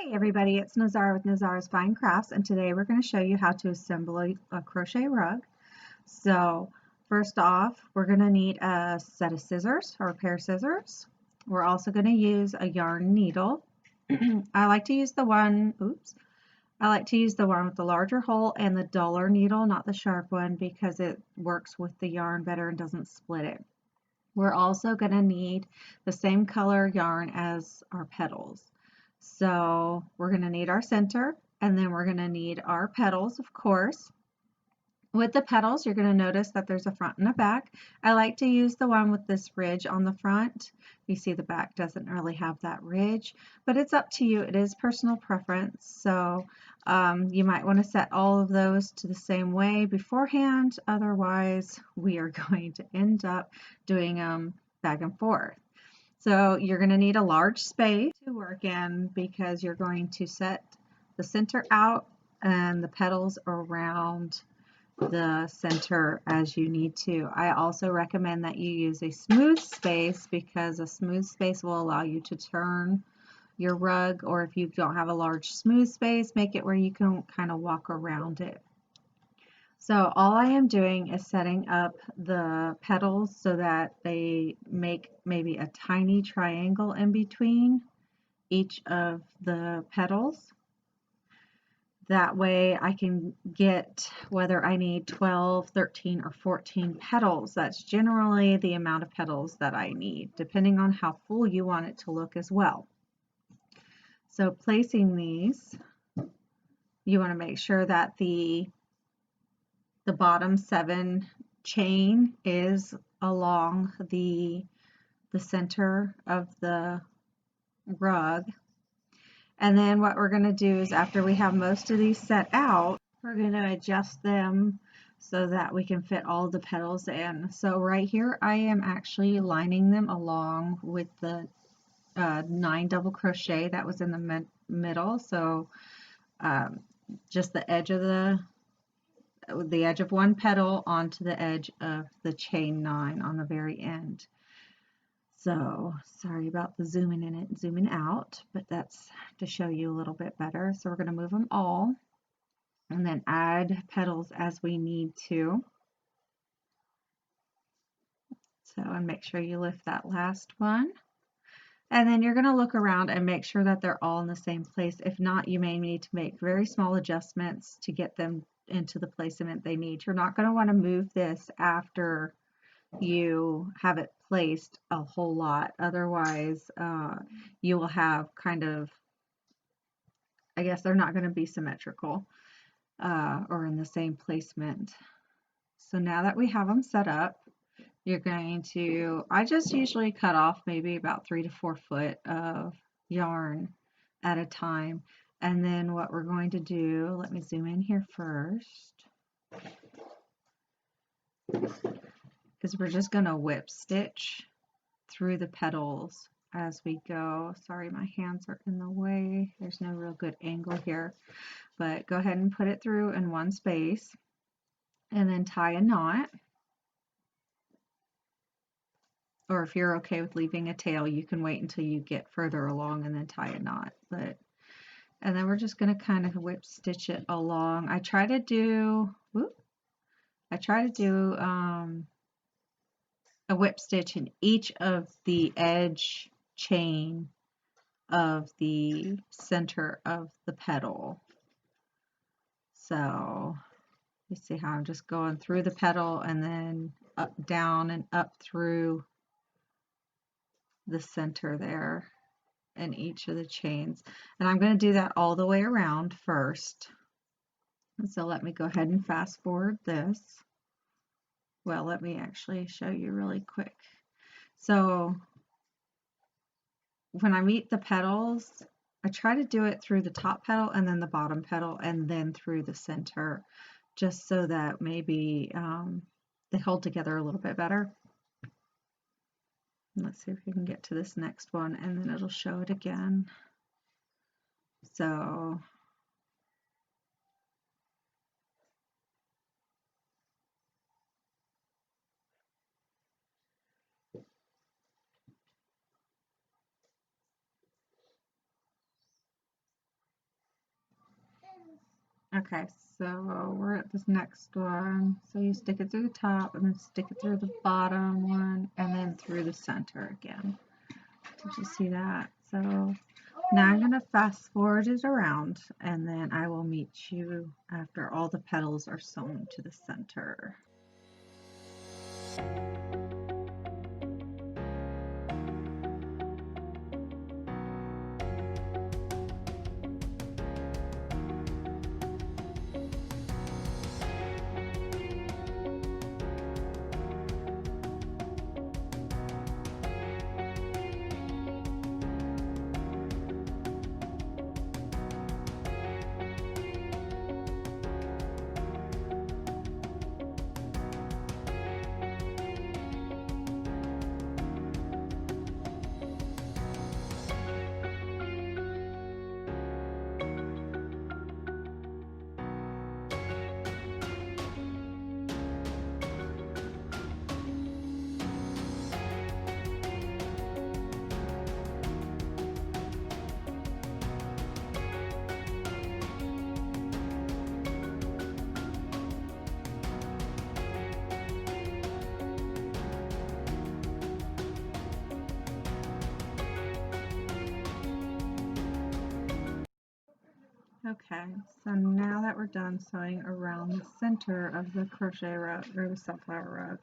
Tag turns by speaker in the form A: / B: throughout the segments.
A: Hey everybody, it's Nazara with Nazara's Fine Crafts, and today we're going to show you how to assemble a crochet rug. So first off, we're going to need a set of scissors or a pair of scissors. We're also going to use a yarn needle. I like to use the one, I like to use the one with the larger hole and the duller needle, not the sharp one, because it works with the yarn better and doesn't split it. We're also going to need the same color yarn as our petals. So we're going to need our center, and then we're going to need our petals, of course. With the petals, you're going to notice that there's a front and a back. I like to use the one with this ridge on the front. You see the back doesn't really have that ridge, but it's up to you. It is personal preference. So you might want to set all of those to the same way beforehand. Otherwise, we are going to end up doing them back and forth. So you're going to need a large space to work in because you're going to set the center out and the petals around the center as you need to. I also recommend that you use a smooth space because a smooth space will allow you to turn your rug, or if you don't have a large smooth space, make it where you can kind of walk around it. So all I am doing is setting up the petals so that they make maybe a tiny triangle in between each of the petals. That way I can get whether I need 12, 13, or 14 petals. That's generally the amount of petals that I need, depending on how full you want it to look as well. So placing these, you want to make sure that the bottom 7 chain is along the center of the rug. And then what we're going to do is, after we have most of these set out, we're going to adjust them so that we can fit all the petals in. So right here I am actually lining them along with the 9 double crochet that was in the middle. So just the edge of one petal onto the edge of the chain 9 on the very end. So sorry about the zooming in and zooming out, but that's to show you a little bit better. So we're going to move them all and then add petals as we need to. So, and make sure you lift that last one. And then you're going to look around and make sure that they're all in the same place. If not, you may need to make very small adjustments to get them into the placement they need. You're not going to want to move this after you have it placed a whole lot. Otherwise, you will have kind of, I guess they're not going to be symmetrical or in the same placement. So now that we have them set up, you're going to, I just usually cut off maybe about 3 to 4 foot of yarn at a time. And then what we're going to do, let me zoom in here first, is we're just going to whip stitch through the petals as we go. Sorry, my hands are in the way. There's no real good angle here, but go ahead and put it through in one space and then tie a knot. Or if you're okay with leaving a tail, you can wait until you get further along and then tie a knot. And then we're just going to kind of whip stitch it along. I try to do a whip stitch in each of the edge chain of the center of the petal. So you see how I'm just going through the petal and then up, down, and up through the center there in each of the chains. And I'm going to do that all the way around first. So let me go ahead and fast forward this. Well, let me actually show you really quick. So when I meet the petals, I try to do it through the top petal and then the bottom petal and then through the center, just so that maybe they hold together a little bit better. Let's see if we can get to this next one and then it'll show it again. So Okay, so we're at this next one. So you stick it through the top and then stick it through the bottom one and then through the center again. Did you see that? So now I'm going to fast forward it around and then I will meet you after all the petals are sewn to the center. Okay, so now that we're done sewing around the center of the crochet rug or the sunflower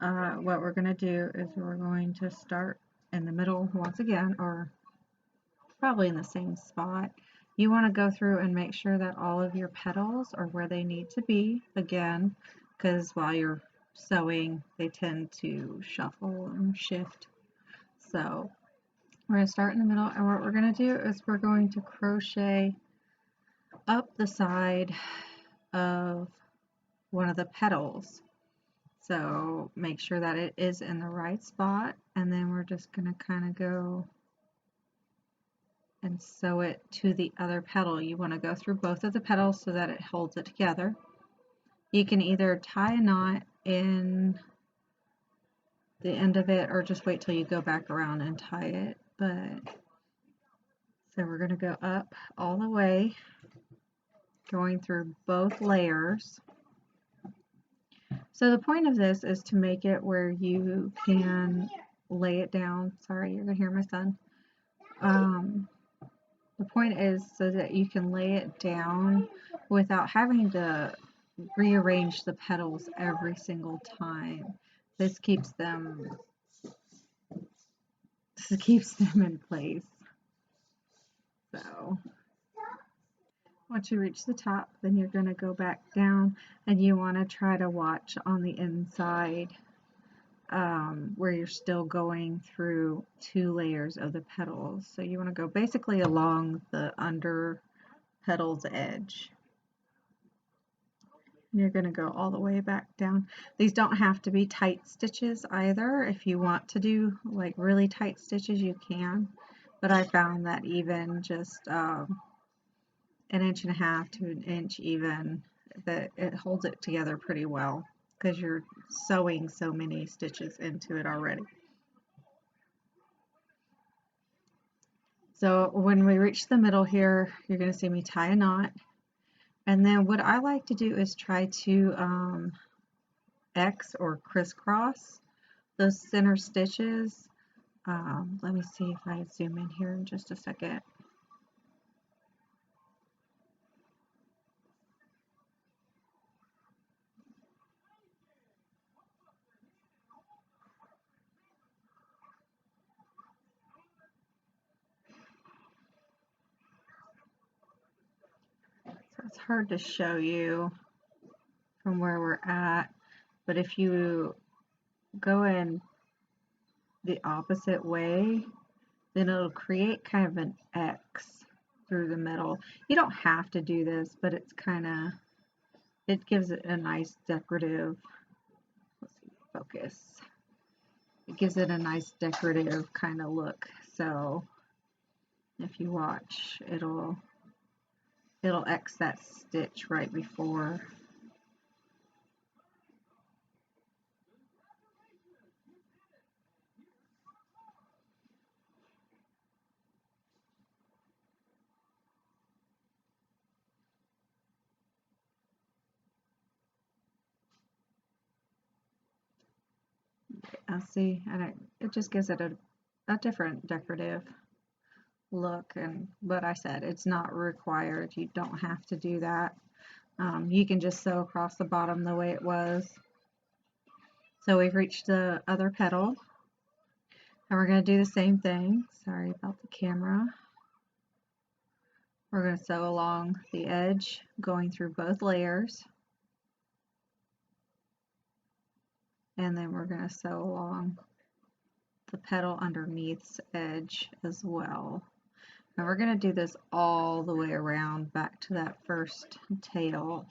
A: rug, what we're going to do is we're going to start in the middle once again, or probably in the same spot. You want to go through and make sure that all of your petals are where they need to be again, because while you're sewing they tend to shuffle and shift. So we're going to start in the middle, and what we're going to do is we're going to crochet up the side of one of the petals. So make sure that it is in the right spot, and then we're just going to kind of go and sew it to the other petal. You want to go through both of the petals so that it holds it together. You can either tie a knot in the end of it or just wait till you go back around and tie it. So we're going to go up all the way, going through both layers. So the point of this is to make it where you can lay it down. Sorry, you're going to hear my son. The point is so that you can lay it down without having to rearrange the petals every single time. This keeps them in place. So once you reach the top, then you're going to go back down, and you want to try to watch on the inside where you're still going through 2 layers of the petals. So you want to go basically along the under petal's edge. And you're going to go all the way back down. These don't have to be tight stitches either. If you want to do like really tight stitches, you can. But I found that even just 1.5 inches to 1 inch even, that it holds it together pretty well because you're sewing so many stitches into it already. So when we reach the middle here, you're going to see me tie a knot. And then what I like to do is try to X or crisscross those center stitches. Let me see if I zoom in here in just a second. So it's hard to show you from where we're at, but if you go in the opposite way, then it'll create kind of an X through the middle. You don't have to do this, but it's kind of, it gives it a nice decorative, let's see, focus. It gives it a nice decorative kind of look. So if you watch, it'll X that stitch right before. See, and it just gives it a different decorative look. And but I said it's not required. You don't have to do that. You can just sew across the bottom the way it was. So we've reached the other petal, and we're going to do the same thing. Sorry about the camera. We're going to sew along the edge, going through both layers. And then we're going to sew along the petal underneath's edge as well. And we're going to do this all the way around back to that first tail.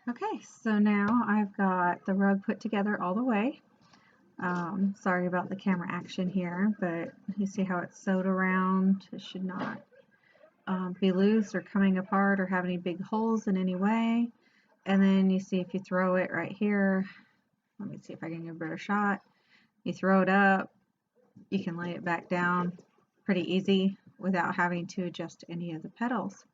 A: Okay, so now I've got the rug put together all the way. Sorry about the camera action here, but you see how it's sewed around. It should not be loose or coming apart or have any big holes in any way. And then you see if you throw it right here, let me see if I can get a better shot. You throw it up, you can lay it back down pretty easy without having to adjust any of the petals.